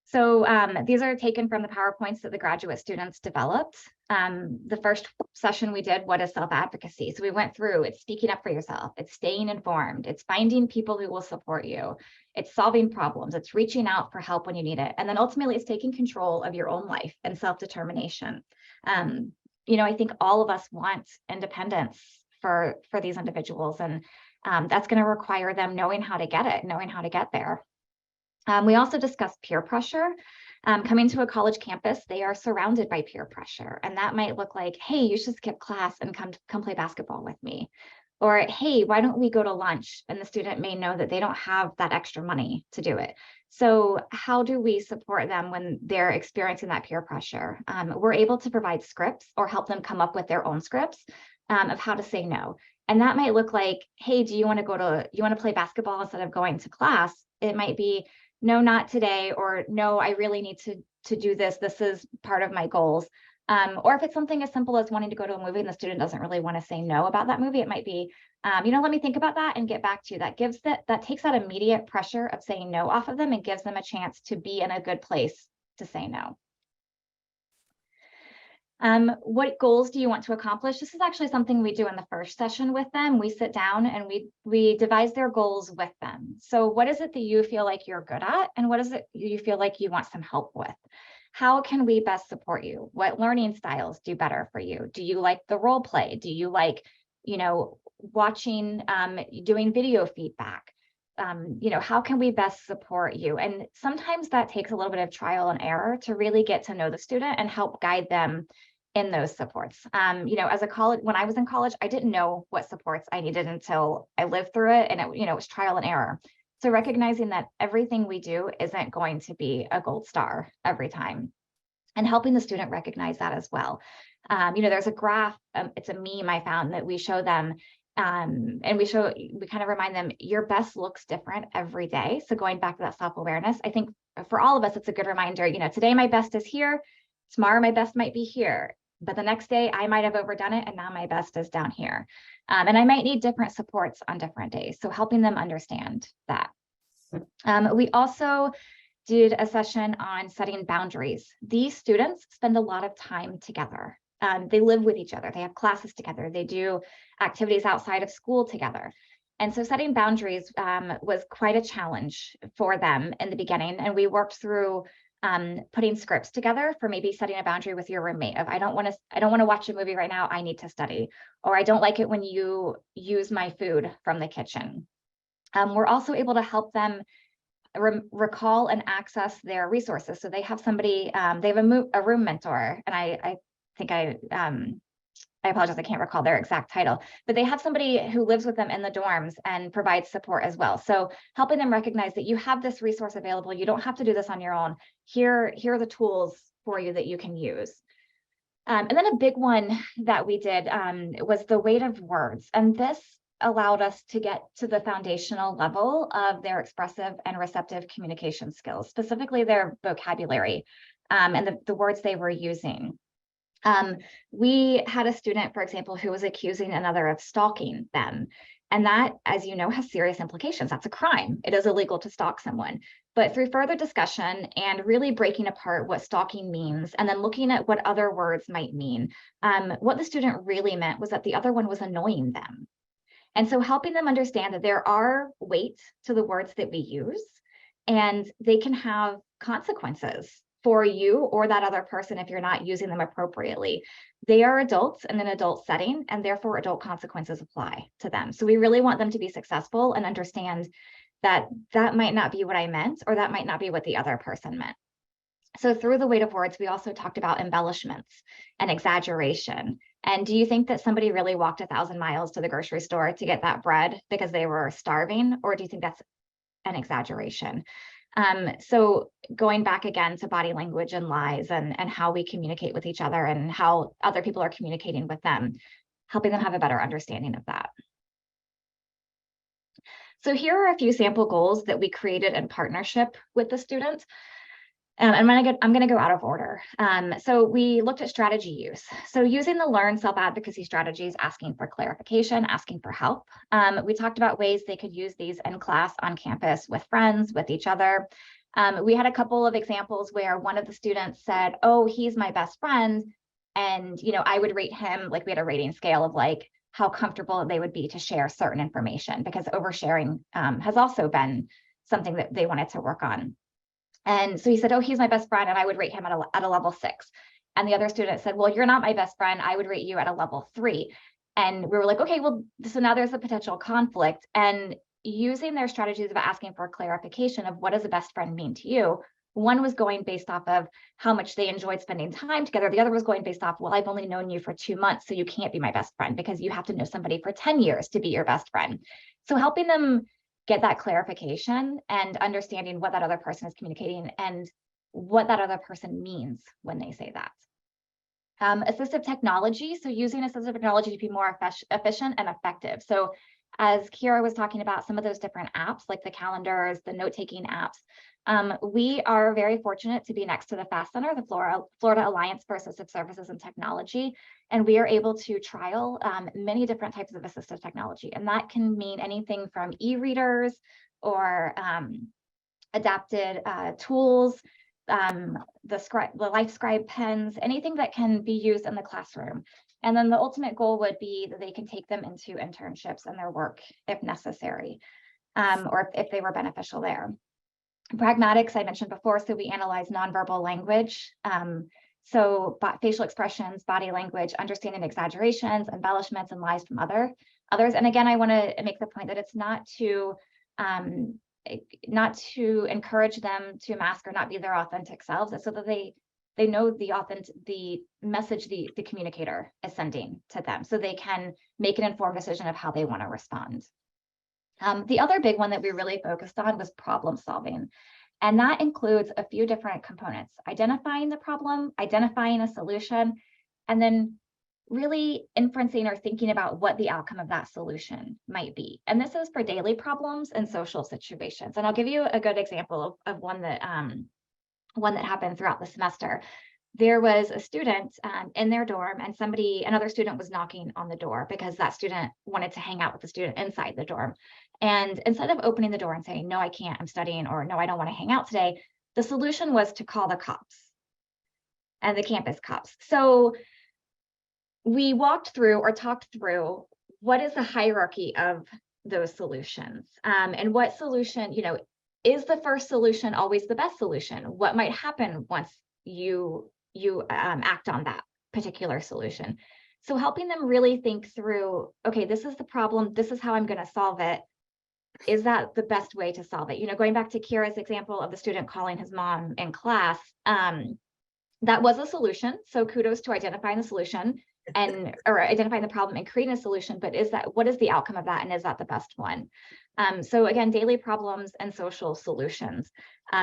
So these are taken from the PowerPoints that the graduate students developed. The first session we did, what is self-advocacy? So we went through, it's speaking up for yourself, it's staying informed, it's finding people who will support you, it's solving problems, it's reaching out for help when you need it. And then ultimately it's taking control of your own life and self-determination. You know, I think all of us want independence for these individuals, and that's going to require them knowing how to get it, knowing how to get there. We also discussed peer pressure. Coming to a college campus, they are surrounded by peer pressure. And that might look like, hey, you should skip class and come play basketball with me. Or, hey, why don't we go to lunch? And the student may know that they don't have that extra money to do it. So how do we support them when they're experiencing that peer pressure? We're able to provide scripts or help them come up with their own scripts of how to say no. And that might look like, hey, do you want to play basketball instead of going to class? It might be, no, not today, or no, I really need to do this. This is part of my goals. Or if it's something as simple as wanting to go to a movie and the student doesn't really want to say no about that movie, it might be, you know, let me think about that and get back to you. That takes that immediate pressure of saying no off of them and gives them a chance to be in a good place to say no. What goals do you want to accomplish? This is actually something we do in the first session with them. We sit down and we devise their goals with them. So what is it that you feel like you're good at? And what is it you feel like you want some help with? How can we best support you? What learning styles do better for you? Do you like the role play? Do you like, you know, watching, doing video feedback? You know, how can we best support you? And sometimes that takes a little bit of trial and error to really get to know the student and help guide them in those supports. You know, when I was in college, I didn't know what supports I needed until I lived through it, and it was trial and error. So recognizing that everything we do isn't going to be a gold star every time, and helping the student recognize that as well. You know, there's a graph, it's a meme I found that we show them, and we kind of remind them your best looks different every day. So going back to that self-awareness, I think for all of us, it's a good reminder, you know, today my best is here, tomorrow my best might be here, but the next day I might have overdone it and now my best is down here. And I might need different supports on different days. So helping them understand that. We also did a session on setting boundaries. These students spend a lot of time together. They live with each other. They have classes together. They do activities outside of school together. And so setting boundaries was quite a challenge for them in the beginning. And we worked through putting scripts together for maybe setting a boundary with your roommate of, I don't want to watch a movie right now, I need to study, or I don't like it when you use my food from the kitchen. We're also able to help them recall and access their resources. So they have somebody, they have a room mentor, and I think I apologize, I can't recall their exact title, but they have somebody who lives with them in the dorms and provides support as well. So helping them recognize that you have this resource available, you don't have to do this on your own. Here are the tools for you that you can use. And then a big one that we did was the weight of words. And this allowed us to get to the foundational level of their expressive and receptive communication skills, specifically their vocabulary and the words they were using. We had a student, for example, who was accusing another of stalking them. And that, as you know, has serious implications. That's a crime. It is illegal to stalk someone. But through further discussion and really breaking apart what stalking means, and then looking at what other words might mean, what the student really meant was that the other one was annoying them. And so helping them understand that there are weight to the words that we use, and they can have consequences for you or that other person if you're not using them appropriately. They are adults in an adult setting, and therefore adult consequences apply to them. So we really want them to be successful and understand that that might not be what I meant, or that might not be what the other person meant. So through the weight of words, we also talked about embellishments and exaggeration. And do you think that somebody really walked 1,000 miles to the grocery store to get that bread because they were starving? Or do you think that's an exaggeration? So going back again to body language and lies and how we communicate with each other and how other people are communicating with them, helping them have a better understanding of that. So here are a few sample goals that we created in partnership with the students. I'm going to go out of order. So we looked at strategy use. So using the learn self-advocacy strategies, asking for clarification, asking for help. We talked about ways they could use these in class, on campus, with friends, with each other. We had a couple of examples where one of the students said, oh, he's my best friend. And, you know, I would rate him, like we had a rating scale of like how comfortable they would be to share certain information, because oversharing has also been something that they wanted to work on. And so he said, oh, he's my best friend, and I would rate him at a level 6. And the other student said, well, you're not my best friend. I would rate you at a level 3. And we were like, okay, well, so now there's a potential conflict. And using their strategies of asking for clarification of what does a best friend mean to you, one was going based off of how much they enjoyed spending time together. The other was going based off, well, I've only known you for 2 months, so you can't be my best friend because you have to know somebody for 10 years to be your best friend. So helping them get that clarification and understanding what that other person is communicating and what that other person means when they say that. Assistive technology, so using assistive technology to be more efficient and effective. So as Kiara was talking about some of those different apps, like the calendars, the note-taking apps, we are very fortunate to be next to the FAST Center, the Florida Alliance for Assistive Services and Technology, and we are able to trial many different types of assistive technology. And that can mean anything from e-readers or adapted tools, the Life Scribe pens, anything that can be used in the classroom. And then the ultimate goal would be that they can take them into internships and their work if necessary, or if they were beneficial there. Pragmatics, I mentioned before, so we analyze nonverbal language. So facial expressions, body language, understanding exaggerations, embellishments, and lies from others. And again, I want to make the point that it's not to encourage them to mask or not be their authentic selves, so that they know the message the communicator is sending to them, so they can make an informed decision of how they want to respond. The other big one that we really focused on was problem solving. And that includes a few different components: identifying the problem, identifying a solution, and then really inferencing or thinking about what the outcome of that solution might be. And this is for daily problems and social situations. And I'll give you a good example of one that happened throughout the semester. There was a student in their dorm, and another student was knocking on the door because that student wanted to hang out with the student inside the dorm. And instead of opening the door and saying, no, I can't, I'm studying, or no, I don't want to hang out today, the solution was to call the cops and the campus cops. So we talked through what is the hierarchy of those solutions, and what solution, is the first solution always the best solution? What might happen once you act on that particular solution? So helping them really think through, okay, this is the problem, this is how I'm going to solve it. Is that the best way to solve it? Going back to Kira's example of the student calling his mom in class, that was a solution. So kudos to identifying the solution or identifying the problem and creating a solution. But what is the outcome of that? And is that the best one? So again, daily problems and social solutions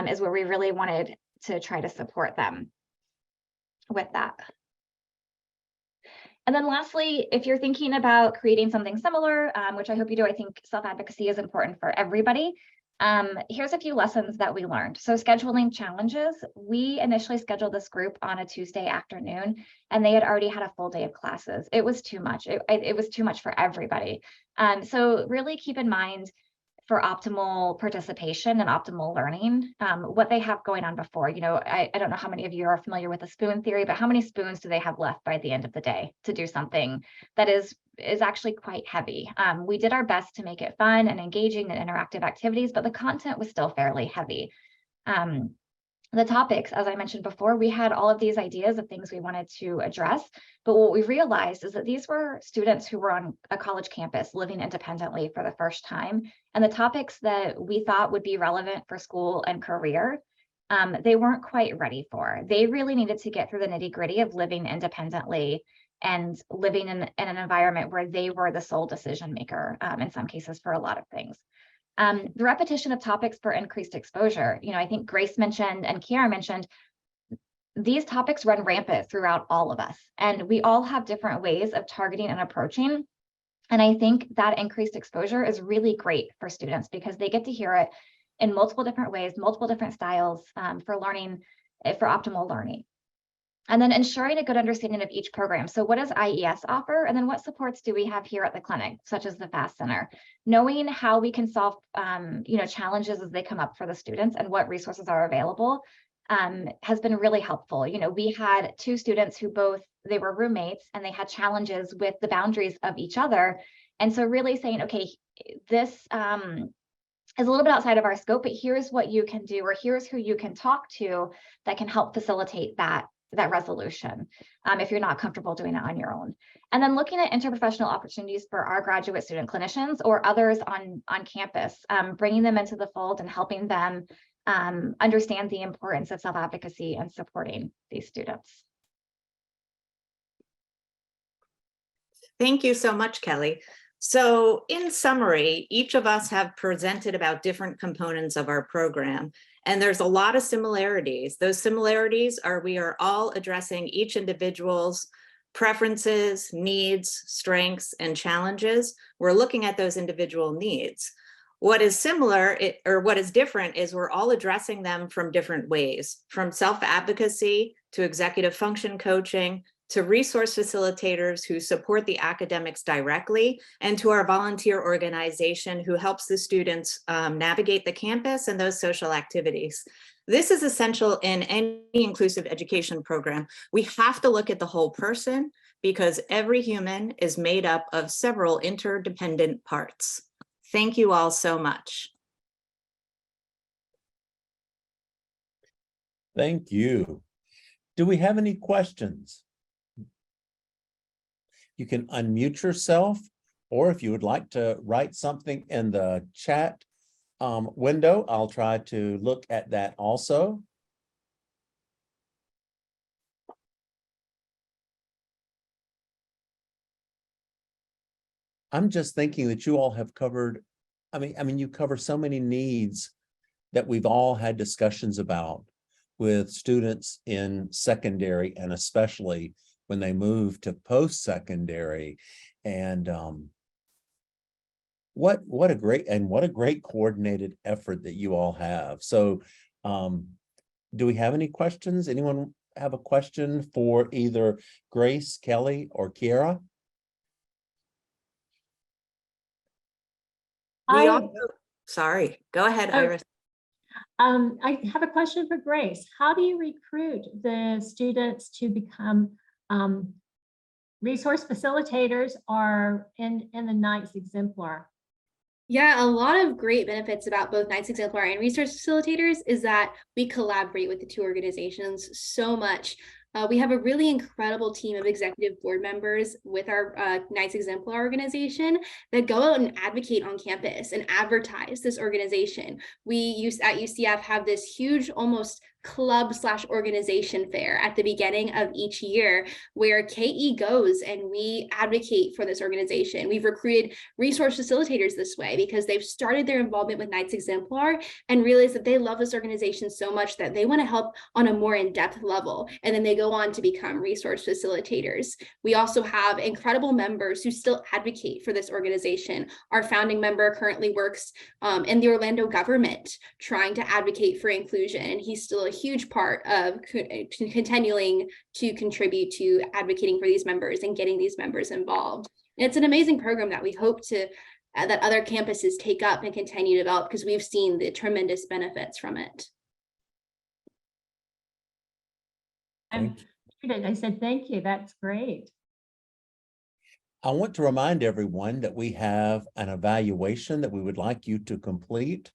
is where we really wanted to try to support them with that. And then lastly, if you're thinking about creating something similar, which I hope you do, I think self-advocacy is important for everybody. Here's a few lessons that we learned. So scheduling challenges, we initially scheduled this group on a Tuesday afternoon, and they had already had a full day of classes. It was too much. It was too much for everybody. So really keep in mind for optimal participation and optimal learning, what they have going on before. You know, I don't know how many of you are familiar with the spoon theory, but how many spoons do they have left by the end of the day to do something that is actually quite heavy? We did our best to make it fun and engaging and interactive activities, but the content was still fairly heavy. The topics, as I mentioned before, we had all of these ideas of things we wanted to address, but what we realized is that these were students who were on a college campus living independently for the first time, and the topics that we thought would be relevant for school and career, they weren't quite ready for. They really needed to get through the nitty-gritty of living independently and living in an environment where they were the sole decision maker, in some cases for a lot of things. The repetition of topics for increased exposure. You know, I think Grace mentioned and Kiara mentioned, these topics run rampant throughout all of us, and we all have different ways of targeting and approaching. And I think that increased exposure is really great for students because they get to hear it in multiple different ways, multiple different styles, for learning, for optimal learning. And then ensuring a good understanding of each program. So what does IES offer? And then what supports do we have here at the clinic, such as the FAST Center? Knowing how we can solve challenges as they come up for the students and what resources are available has been really helpful. You know, we had two students who they were roommates and they had challenges with the boundaries of each other. And so really saying, okay, this is a little bit outside of our scope, but here's what you can do, or here's who you can talk to that can help facilitate that resolution, if you're not comfortable doing it on your own. And then looking at interprofessional opportunities for our graduate student clinicians or others on campus, bringing them into the fold and helping them understand the importance of self-advocacy and supporting these students. Thank you so much, Kelly. So in summary, each of us have presented about different components of our program, and there's a lot of similarities. Those similarities are we are all addressing each individual's preferences, needs, strengths, and challenges. We're looking at those individual needs. What is similar, or what is different, is we're all addressing them from different ways, from self-advocacy to executive function coaching, to resource facilitators who support the academics directly, and to our volunteer organization who helps the students navigate the campus and those social activities. This is essential in any inclusive education program. We have to look at the whole person because every human is made up of several interdependent parts. Thank you all so much. Thank you. Do we have any questions? You can unmute yourself, or if you would like to write something in the chat window, I'll try to look at that also. I'm just thinking that you all have covered, I mean, you cover so many needs that we've all had discussions about with students in secondary, and especially when they move to post-secondary. And what a great coordinated effort that you all have. So do we have any questions? Anyone have a question for either Grace, Kelly, or Kiara? Sorry, go ahead, Iris. I have a question for Grace. How do you recruit the students to become resource facilitators or in the Knights Exemplar? Yeah, a lot of great benefits about both Knights Exemplar and Resource Facilitators is that we collaborate with the two organizations so much. We have a really incredible team of executive board members with our Knights Exemplar organization that go out and advocate on campus and advertise this organization. We at UCF have this huge, almost club/organization fair at the beginning of each year, where KE goes and we advocate for this organization. We've recruited resource facilitators this way because they've started their involvement with Knights Exemplar and realized that they love this organization so much that they want to help on a more in-depth level. And then they go on to become resource facilitators. We also have incredible members who still advocate for this organization. Our founding member currently works in the Orlando government trying to advocate for inclusion, and he's still a huge part of continuing to contribute to advocating for these members and getting these members involved. And it's an amazing program that we hope to that other campuses take up and continue to develop, because we've seen the tremendous benefits from it. I said, thank you. That's great. I want to remind everyone that we have an evaluation that we would like you to complete,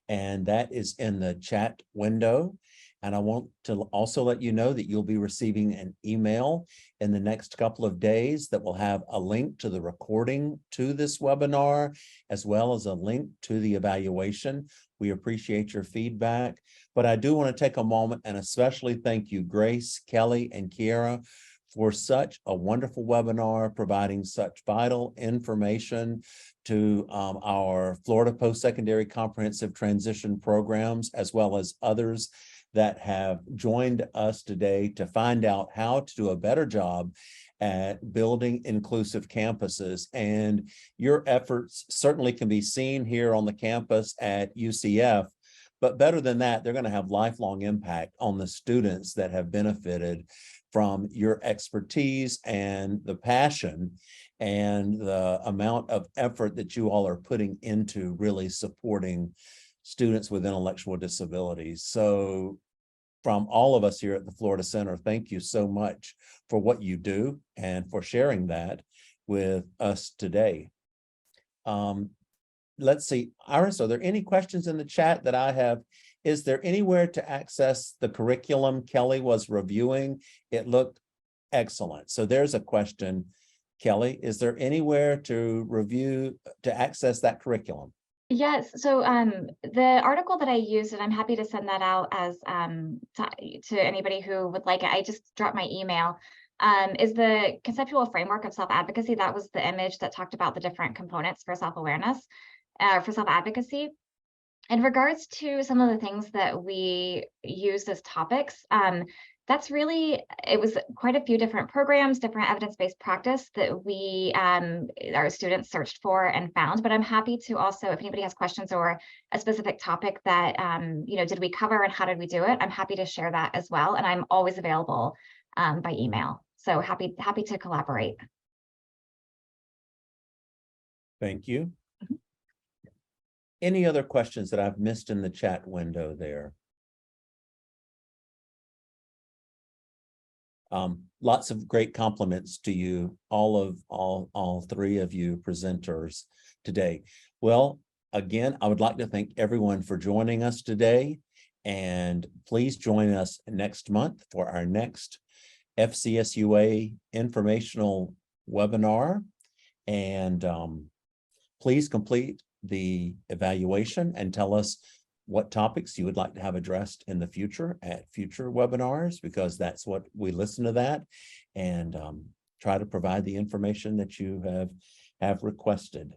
and that is in the chat window. And I want to also let you know that you'll be receiving an email in the next couple of days that will have a link to the recording to this webinar, as well as a link to the evaluation. We appreciate your feedback, but I do want to take a moment and especially thank you, Grace, Kelly, and Kiara, for such a wonderful webinar, providing such vital information to our Florida Post-Secondary Comprehensive Transition programs, as well as others that have joined us today to find out how to do a better job at building inclusive campuses. And your efforts certainly can be seen here on the campus at UCF, but better than that, they're going to have lifelong impact on the students that have benefited from your expertise and the passion and the amount of effort that you all are putting into really supporting students with intellectual disabilities. So from all of us here at the Florida Center, thank you so much for what you do and for sharing that with us today. Let's see, Iris, are there any questions in the chat that I have? Is there anywhere to access the curriculum Kelly was reviewing? It looked excellent. So there's a question, Kelly. Is there anywhere to access that curriculum? Yes, so the article that I used, and I'm happy to send that out as to anybody who would like it. I just dropped my email. Is the conceptual framework of self-advocacy. That was the image that talked about the different components for self-awareness, for self-advocacy. In regards to some of the things that we used as topics, that's really, it was quite a few different programs, different evidence-based practice that we, our students searched for and found, but I'm happy to also, if anybody has questions or a specific topic that, did we cover and how did we do it? I'm happy to share that as well. And I'm always available by email. So happy to collaborate. Thank you. Any other questions that I've missed in the chat window there? Lots of great compliments to you, all three of you presenters today. Well, again, I would like to thank everyone for joining us today, and please join us next month for our next FCSUA informational webinar. And please complete the evaluation and tell us what topics you would like to have addressed in the future at future webinars, because that's what we listen to that and try to provide the information that you have requested.